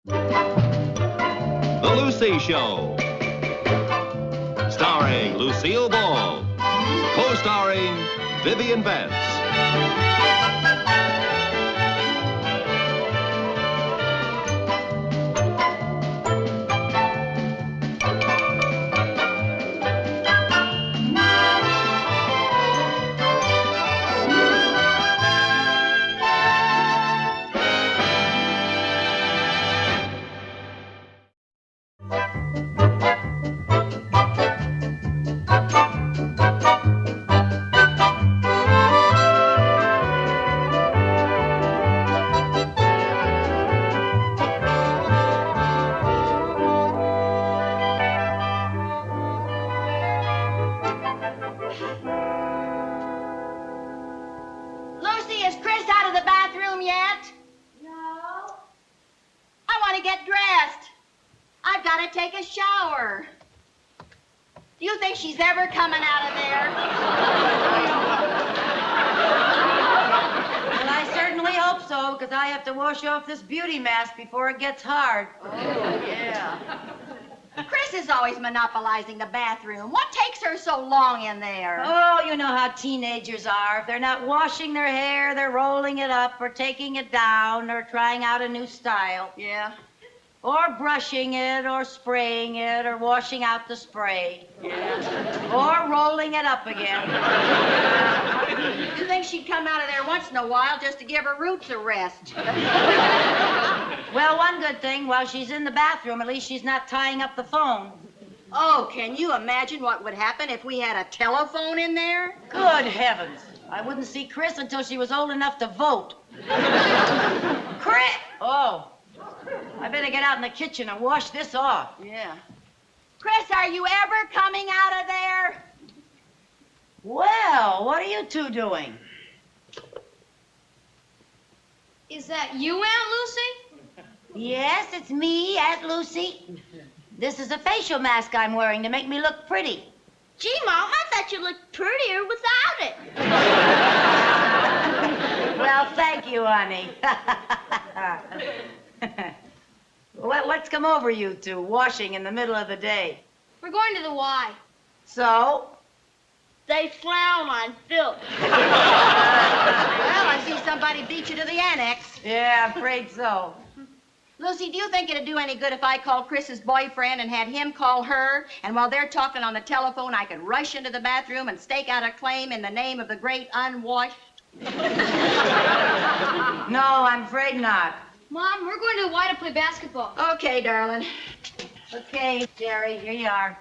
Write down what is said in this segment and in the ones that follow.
The Lucy Show. Starring Lucille Ball. Co-starring Vivian Vance. Take a shower. Do you think she's ever coming out of there? Well, I certainly hope so, because I have to wash off this beauty mask before it gets hard. Oh, yeah. Chris is always monopolizing the bathroom. What takes her so long in there? Oh, you know how teenagers are. If they're not washing their hair, they're rolling it up or taking it down or trying out a new style. Yeah. Or brushing it, or spraying it, or washing out the spray. Yeah. Or rolling it up again. You think she'd come out of there once in a while just to give her roots a rest? Well, one good thing, while she's in the bathroom, at least she's not tying up the phone. Oh, can you imagine what would happen if we had a telephone in there? Good heavens. I wouldn't see Chris until she was old enough to vote. Chris! Oh. I better get out in the kitchen and wash this off. Yeah. Chris, are you ever coming out of there? Well, what are you two doing? Is that you, Aunt Lucy? Yes, it's me, Aunt Lucy. This is a facial mask I'm wearing to make me look pretty. Gee, Mom, I thought you looked prettier without it. Well, thank you, honey. What's come over you two, washing in the middle of the day? We're going to the Y. So? They frown on filth. Well, I see somebody beat you to the annex. Yeah, I'm afraid so. Lucy, do you think it'd do any good if I called Chris's boyfriend and had him call her, and while they're talking on the telephone, I could rush into the bathroom and stake out a claim in the name of the great unwashed? No, I'm afraid not. Mom, we're going to the Y to play basketball. Okay, darling. Okay, Jerry, here you are.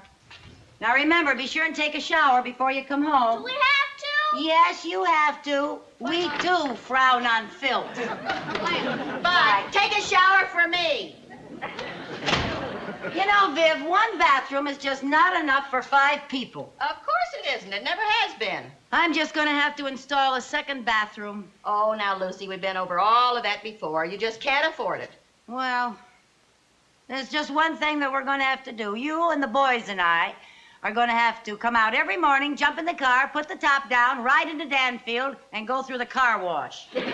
Now remember, be sure and take a shower before you come home. Do we have to? Yes, you have to. We too frown on filth. Bye. Take a shower for me. You know, Viv, one bathroom is just not enough for 5 people. Of course it isn't. It never has been. I'm just going to have to install a second bathroom. Oh, now, Lucy, we've been over all of that before. You just can't afford it. Well, there's just one thing that we're going to have to do. You and the boys and I are going to have to come out every morning, jump in the car, put the top down, ride into Danfield, and go through the car wash. That's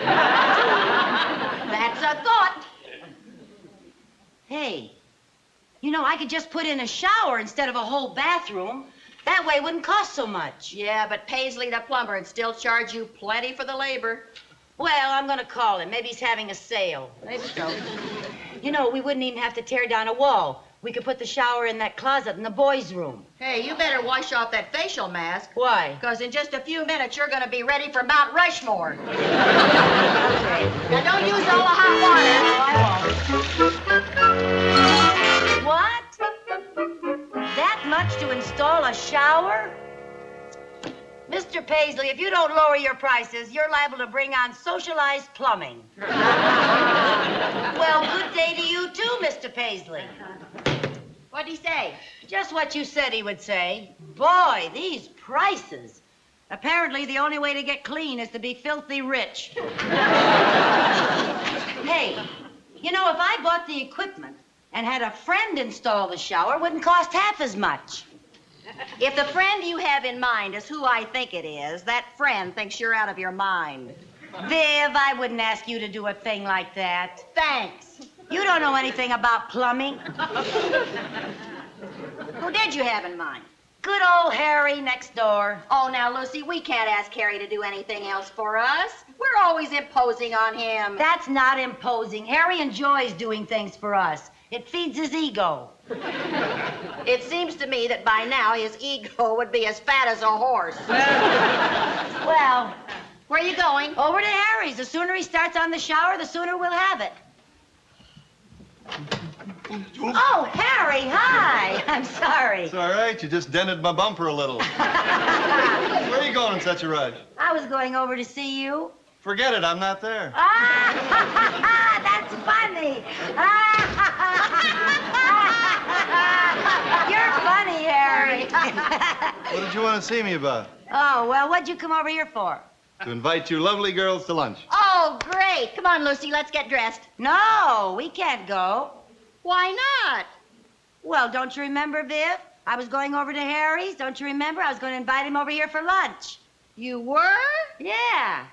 a thought. Hey, you know, I could just put in a shower instead of a whole bathroom. That way it wouldn't cost so much. Yeah, but Paisley, the plumber, would still charge you plenty for the labor. Well, I'm going to call him. Maybe he's having a sale. Maybe so. You know, we wouldn't even have to tear down a wall. We could put the shower in that closet in the boys' room. Hey, you better wash off that facial mask. Why? Because in just a few minutes, you're going to be ready for Mount Rushmore. Now, don't use all the hot water. I won't. What? That much to install a shower? Mr. Paisley, if you don't lower your prices, you're liable to bring on socialized plumbing. Well, good day to you, too, Mr. Paisley. What'd he say? Just what you said he would say. Boy, these prices. Apparently, the only way to get clean is to be filthy rich. Hey, you know, if I bought the equipment and had a friend install the shower, it wouldn't cost half as much. If the friend you have in mind is who I think it is, that friend thinks you're out of your mind. Viv, I wouldn't ask you to do a thing like that. Thanks. You don't know anything about plumbing. Who did you have in mind? Good old Harry next door. Oh, now, Lucy, we can't ask Harry to do anything else for us. We're always imposing on him. That's not imposing. Harry enjoys doing things for us. It feeds his ego. It seems to me that by now his ego would be as fat as a horse. Well, Where are you going? over to Harry's. The sooner he starts on the shower, the sooner we'll have it. Oh, Harry, hi. I'm sorry. It's all right. You just dented my bumper a little. Where are you going in such a rush? I was going over to see you. Forget it. I'm not there. Ah, that's funny. You're funny, Harry. What did you want to see me about? Oh, well, what'd you come over here for? To invite you lovely girls to lunch. Oh, great. Come on, Lucy, let's get dressed. No, we can't go. Why not? Well, don't you remember, Viv? I was going over to Harry's. Don't you remember? I was going to invite him over here for lunch. You were? Yeah.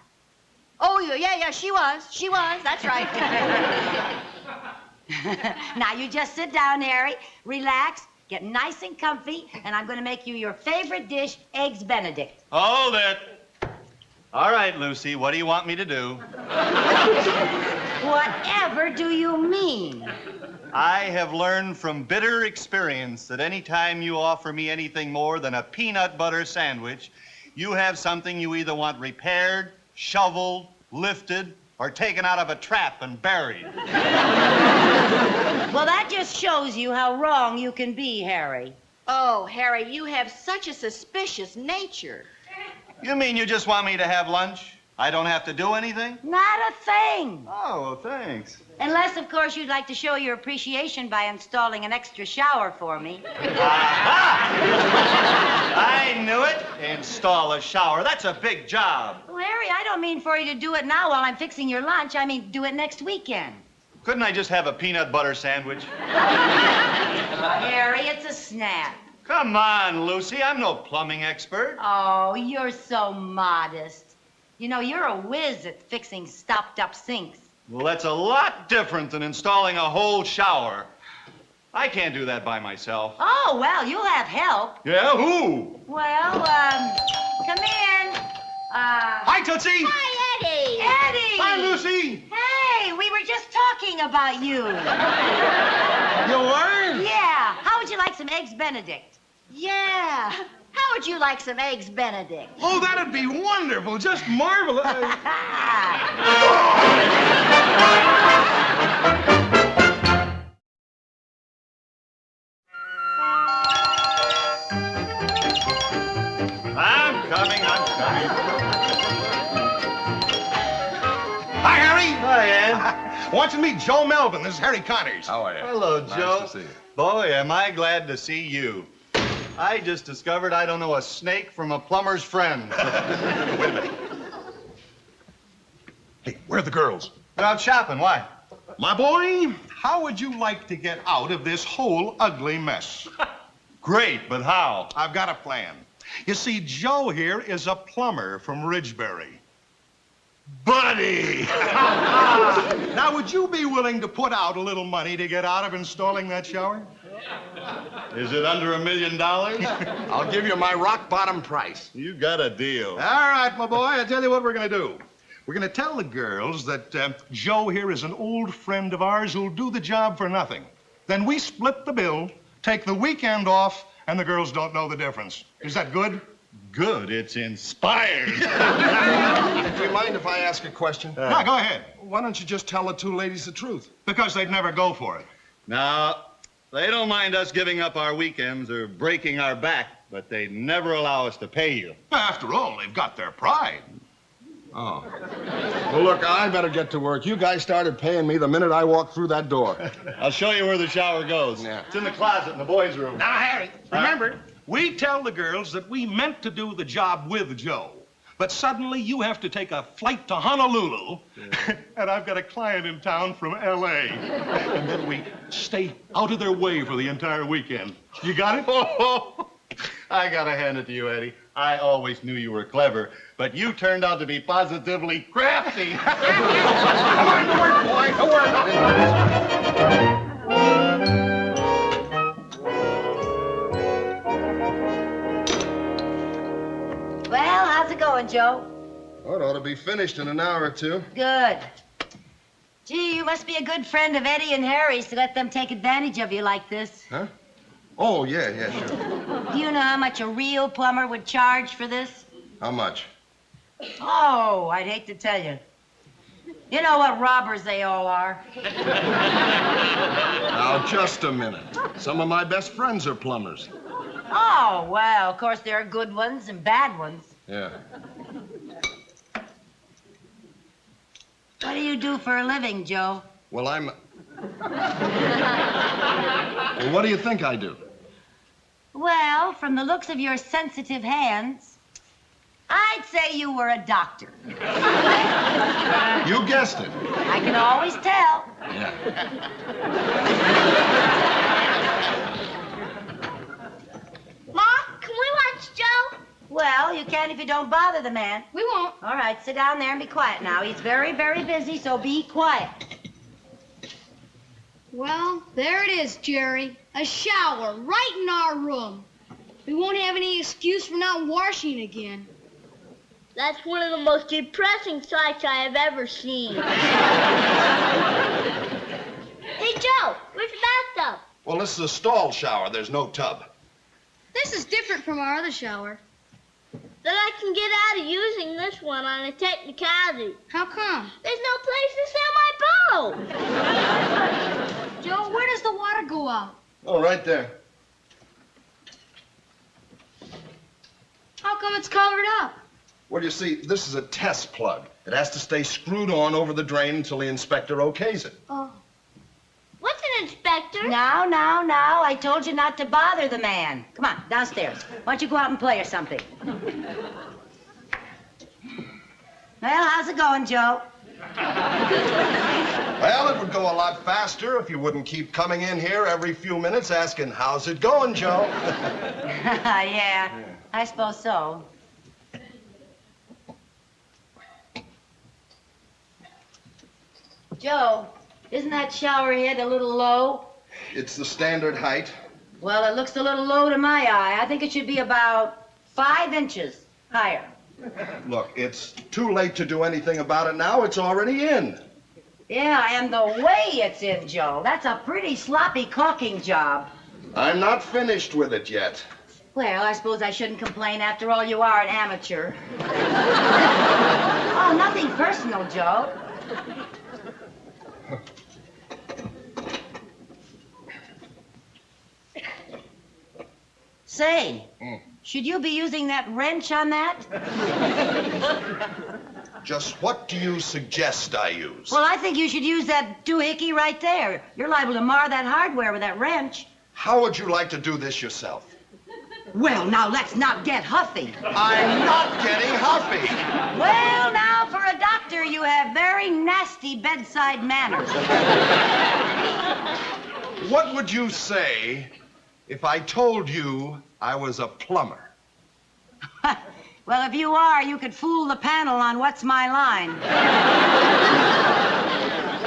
Oh, yeah, she was. She was. That's right. Now, you just sit down, Harry, relax, get nice and comfy, and I'm going to make you your favorite dish, Eggs Benedict. Hold it. All right, Lucy, what do you want me to do? Whatever do you mean? I have learned from bitter experience that any time you offer me anything more than a peanut butter sandwich, you have something you either want repaired, shoveled, lifted, or taken out of a trap and buried. Well, that just shows you how wrong you can be, Harry. Oh, Harry, you have such a suspicious nature. You mean you just want me to have lunch? I don't have to do anything? Not a thing. Oh, thanks. Unless, of course, you'd like to show your appreciation by installing an extra shower for me. Aha! I knew it. Install a shower. That's a big job. Well, Harry, I don't mean for you to do it now while I'm fixing your lunch. I mean, do it next weekend. Couldn't I just have a peanut butter sandwich? Harry, it's a snap. Come on, Lucy. I'm no plumbing expert. Oh, you're so modest. You know, you're a whiz at fixing stopped-up sinks. Well, that's a lot different than installing a whole shower. I can't do that by myself. Oh, well, you'll have help. Yeah, who? Well, come in. Hi, Tootsie. Hi, Eddie. Eddie! Hi, Lucy. Hey, we were just talking about you. You were? Yeah. How would you like some Eggs Benedict? Yeah. How would you like some Eggs Benedict? Oh, that'd be wonderful. Just marvelous. I'm coming. Hi, Harry. Hi, Ed. Want you to meet Joe Melvin. This is Harry Connors. How are you? Hello, Nice Joe. to see you. Boy, am I glad to see you. I just discovered I don't know a snake from a plumber's friend. Wait a minute. Hey, where are the girls? They're out shopping. Why? My boy, how would you like to get out of this whole ugly mess? Great, but how? I've got a plan. You see, Joe here is a plumber from Ridgebury. Buddy! Now, would you be willing to put out a little money to get out of installing that shower? Is it under $1 million? I'll give you my rock bottom price. You got a deal. All right, my boy, I tell you what we're going to do. We're going to tell the girls that Joe here is an old friend of ours who'll do the job for nothing. Then we split the bill, take the weekend off, and the girls don't know the difference. Is that good? Good. It's inspired. Do you mind if I ask a question? No, go ahead. Why don't you just tell the two ladies the truth? Because they'd never go for it. Now, they don't mind us giving up our weekends or breaking our back, but they never allow us to pay you. After all, they've got their pride. Oh. Well, look, I better get to work. You guys started paying me the minute I walked through that door. I'll show you where the shower goes. Yeah. It's in the closet in the boys' room. Now, Harry, remember, we tell the girls that we meant to do the job with Joe. But suddenly you have to take a flight to Honolulu, and I've got a client in town from L.A. And then we stay out of their way for the entire weekend. You got it? Oh, I gotta hand it to you, Eddie. I always knew you were clever, but you turned out to be positively crafty. Come on to work, boy. To work. Joe? Oh, it ought to be finished in an hour or two. Good. Gee, you must be a good friend of Eddie and Harry's to let them take advantage of you like this. Huh? Oh, yeah, sure. Do you know how much a real plumber would charge for this? How much? Oh, I'd hate to tell you. You know what robbers they all are. Now, just a minute. Some of my best friends are plumbers. Oh, well, of course there are good ones and bad ones. Yeah. What do you do for a living, Joe? Well, Well, what do you think I do? Well, from the looks of your sensitive hands, I'd say you were a doctor. You guessed it. I can always tell. Yeah. Mom, can we watch Joe? Well, you can if you don't bother the man. We won't. All right, sit down there and be quiet now. He's very, very busy, so be quiet. Well, there it is, Jerry. A shower right in our room. We won't have any excuse for not washing again. That's one of the most depressing sights I have ever seen. Hey, Joe, where's the bathtub? Well, this is a stall shower. There's no tub. This is different from our other shower. Then I can get out of using this one on a technicality. How come? There's no place to sell my boat. Joe, where does the water go out? Oh, right there. How come it's covered up? Well, you see, this is a test plug. It has to stay screwed on over the drain until the inspector okays it. Oh. What's an inspector? Now. I told you not to bother the man. Come on, downstairs. Why don't you go out and play or something? Well, how's it going, Joe? Well, it would go a lot faster if you wouldn't keep coming in here every few minutes asking, how's it going, Joe? Yeah, I suppose so. Joe, isn't that shower head a little low? It's the standard height. Well, it looks a little low to my eye. I think it should be about 5 inches higher. Look, it's too late to do anything about it now. It's already in. Yeah, and the way it's in, Joe. That's a pretty sloppy caulking job. I'm not finished with it yet. Well, I suppose I shouldn't complain. After all, you are an amateur. Oh, nothing personal, Joe. Say, should you be using that wrench on that? Just what do you suggest I use? Well, I think you should use that doohickey right there. You're liable to mar that hardware with that wrench. How would you like to do this yourself? Well, now, let's not get huffy. I'm not getting huffy. Well, now, for a doctor, you have very nasty bedside manners. What would you say if I told you I was a plumber? Well, if you are, you could fool the panel on What's My Line.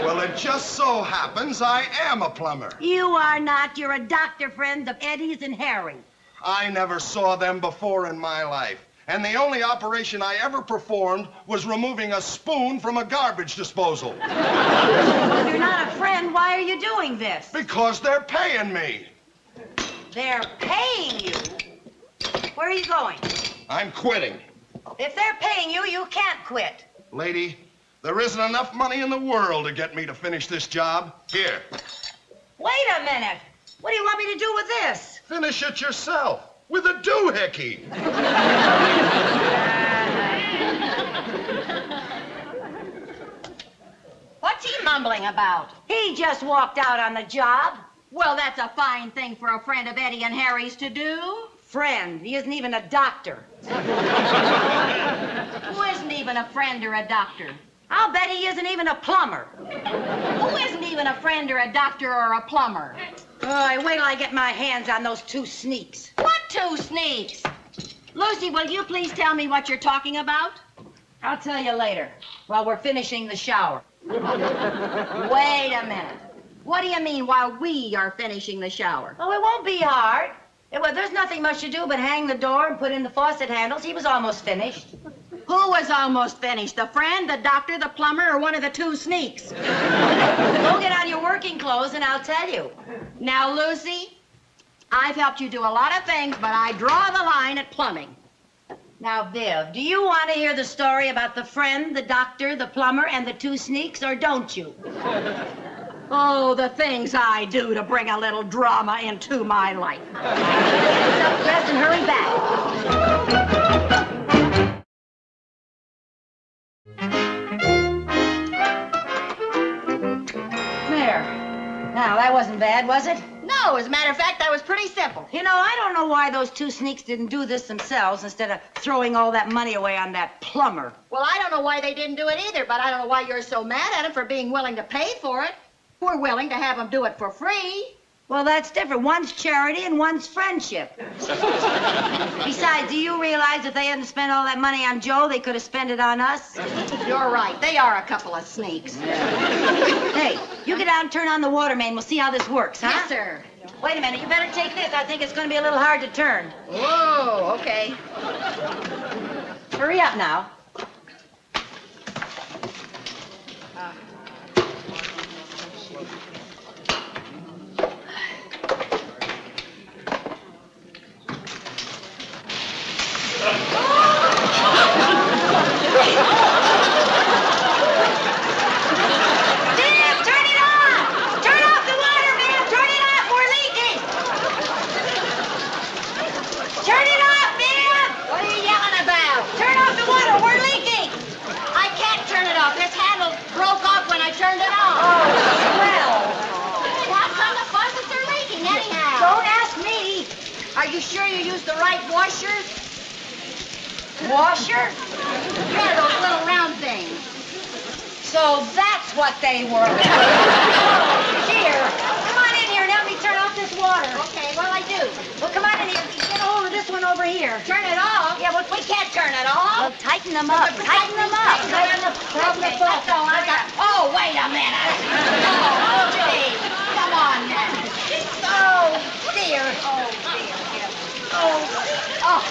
Well, it just so happens I am a plumber. You are not. You're a doctor friend of Eddie's and Harry. I never saw them before in my life. And the only operation I ever performed was removing a spoon from a garbage disposal. If you're not a friend, why are you doing this? Because they're paying me. They're paying you? Where are you going? I'm quitting. If they're paying you, you can't quit. Lady, there isn't enough money in the world to get me to finish this job. Here. Wait a minute. What do you want me to do with this? Finish it yourself with a doohickey. What's he mumbling about? He just walked out on the job. Well, that's a fine thing for a friend of Eddie and Harry's to do. Friend. He isn't even a doctor. Who isn't even a friend or a doctor? I'll bet he isn't even a plumber. Who isn't even a friend or a doctor or a plumber? Oh, wait till I get my hands on those 2 sneaks. What 2 sneaks? Lucy, will you please tell me what you're talking about? I'll tell you later, while we're finishing the shower. Wait a minute. What do you mean while we are finishing the shower? Oh, it won't be hard. Well, there's nothing much to do but hang the door and put in the faucet handles. He was almost finished. Who was almost finished? The friend, the doctor, the plumber, or one of the two sneaks? Go get on your working clothes and I'll tell you. Now, Lucy, I've helped you do a lot of things, but I draw the line at plumbing. Now, Viv, do you want to hear the story about the friend, the doctor, the plumber, and the two sneaks, or don't you? Oh, the things I do to bring a little drama into my life. Get up, dress, and hurry back. There. Now, that wasn't bad, was it? No, as a matter of fact, that was pretty simple. You know, I don't know why those two sneaks didn't do this themselves instead of throwing all that money away on that plumber. Well, I don't know why they didn't do it either, but I don't know why you're so mad at them for being willing to pay for it. We're willing to have them do it for free. Well, that's different. One's charity and one's friendship. Besides, do you realize if they hadn't spent all that money on Joe, they could have spent it on us? You're right. They are a couple of sneaks. Hey, you get out and turn on the water main. We'll see how this works, huh? Yes, sir. Wait a minute. You better take this. I think it's going to be a little hard to turn. Whoa, okay. Hurry up now. Are you sure you used the right washers? Washer? Yeah, those little round things. So that's what they were. Here, come on in here and help me turn off this water. Okay, what'll I do? Well, come on in here. Get a hold of this one over here. Turn it off? Yeah, well, we can't turn it off. Well, tighten them up. Tighten them up. Okay, let's go. Oh, wait a minute. Oh, gee. Come on now. Oh, dear. Oh, dear. Oh.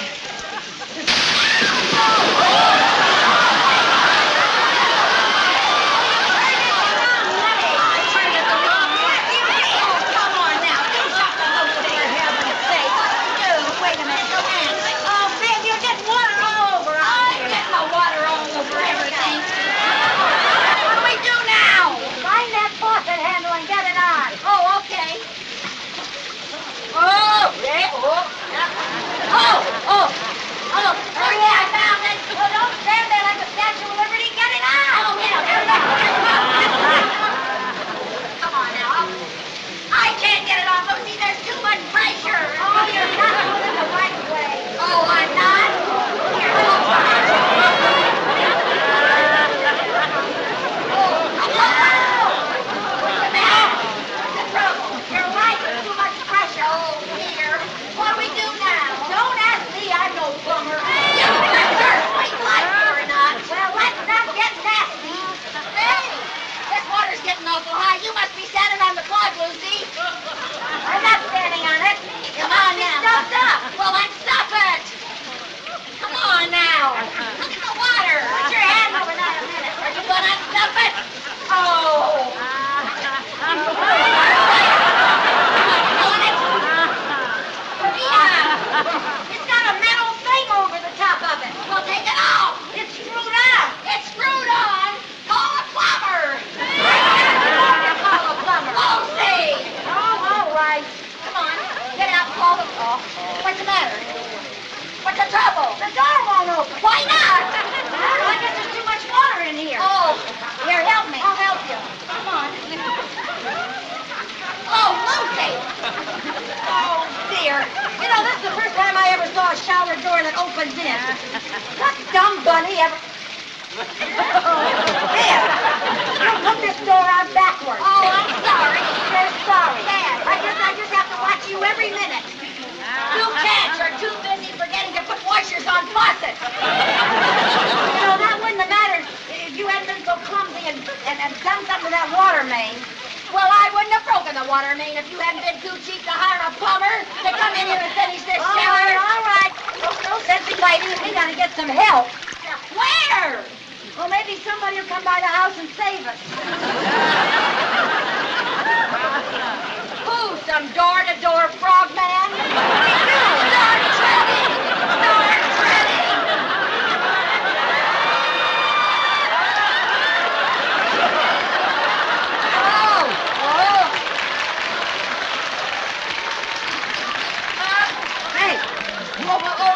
We gotta get some help. Well, Well, maybe somebody will come by the house and save us. Who? Some door-to-door frogman? Start treading! Start treading! Hey,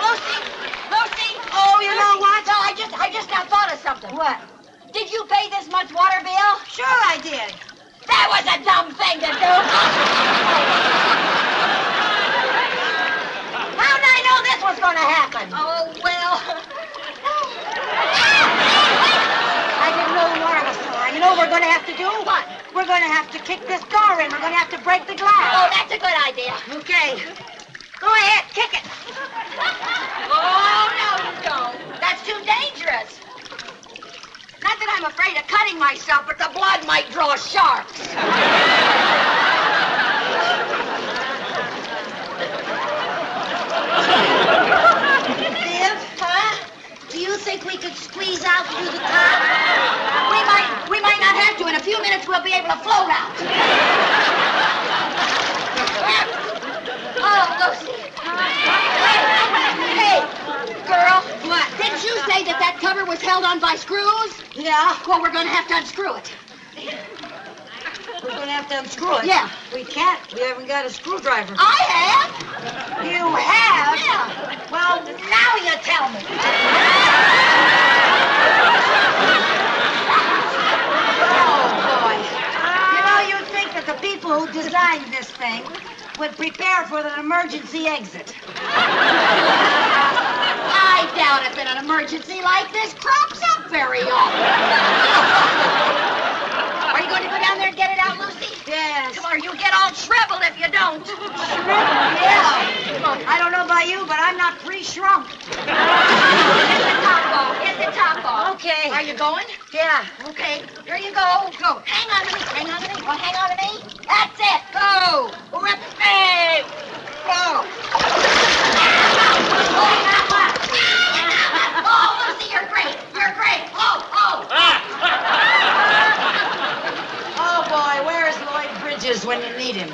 Lucy! Lucy! Oh, you know what? No, I just now thought of something. What? Did you pay this much water bill? Sure I did. That was a dumb thing to do. How did I know this was going to happen? Oh, well. I didn't know the water was so high. You know what we're going to have to do? What? We're going to have to kick this door in. We're going to have to break the glass. Oh, that's a good idea. Okay. Go ahead, kick it. Oh, no, you don't. That's too dangerous. Not that I'm afraid of cutting myself, but the blood might draw sharks. Viv, huh? Do you think we could squeeze out through the top? We might not have to. In a few minutes, we'll be able to float out. Oh, Lucy. Hey, girl. What? Didn't you say that cover was held on by screws? Yeah. Well, we're going to have to unscrew it. We're going to have to unscrew it. Yeah. We can't. We haven't got a screwdriver. I have. You have? Yeah. Well, now you tell me. Oh, boy. You know, you'd think that the people who designed this thing would prepare for an emergency exit. I doubt if an emergency like this crops up very often. Are you going to go down there and get it out, Lucy? Yes. Come on, you'll get all shriveled if you don't. Yeah. I don't know about you, but I'm not pre-shrunk. Get the top off. Get the top off. Okay. Are you going? Yeah. Okay. Here you go. Go. Hang on to me. Hang on to me. Well, hang on to me. That's it. Go. Rip. Hey. Go. Oh, Lucy, you're great. You're great. Oh. Oh, boy, where's Lloyd Bridges when you need him?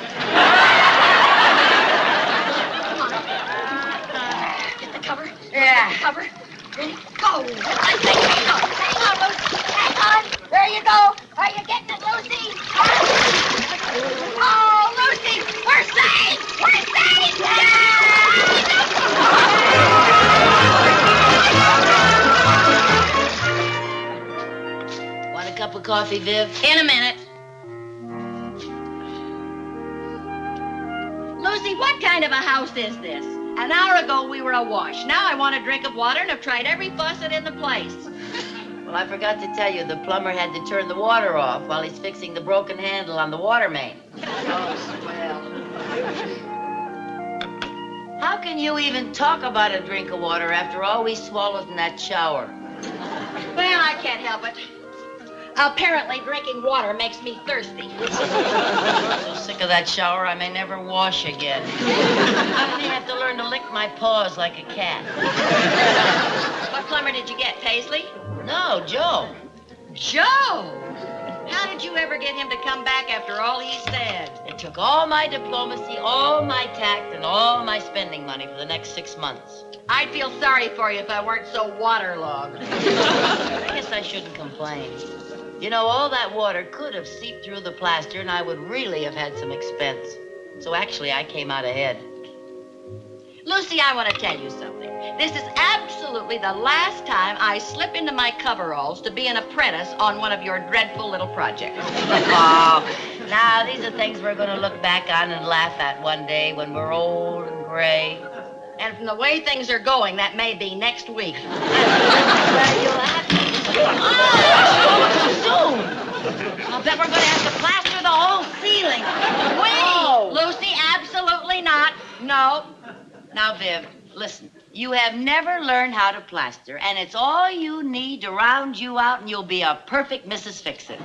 Get the cover. Yeah. Get the cover. Ready? Go. I say hang on. Hang on, Lucy. Hang on. There you go. Are you getting it, Lucy? Oh, Lucy, we're safe. We're safe. Want a cup of coffee, Viv? In a minute. Lucy, what kind of a house is this? An hour ago, we were awash. Now I want a drink of water and have tried every faucet in the place. Well, I forgot to tell you, the plumber had to turn the water off while he's fixing the broken handle on the water main. Oh, swell. How can you even talk about a drink of water after all we swallowed in that shower? Well, I can't help it. Apparently, drinking water makes me thirsty. I'm so sick of that shower, I may never wash again. I may have to learn to lick my paws like a cat. What plumber did you get, Paisley? No, Joe. Joe! How did you ever get him to come back after all he said? It took all my diplomacy, all my tact, and all my spending money for the next 6 months. I'd feel sorry for you if I weren't so waterlogged. I guess I shouldn't complain. You know, all that water could have seeped through the plaster, and I would really have had some expense. So actually, I came out ahead. Lucy, I want to tell you something. This is absolutely the last time I slip into my coveralls to be an apprentice on one of your dreadful little projects. Oh, now these are things we're going to look back on and laugh at one day when we're old and gray. And from the way things are going, that may be next week. Well, you'll have to. Oh, too soon. I'll bet we're going to have to plaster the whole ceiling. Oh. Lucy, absolutely not. No. Now, Viv, listen. You have never learned how to plaster, and it's all you need to round you out, and you'll be a perfect Mrs. Fix-It.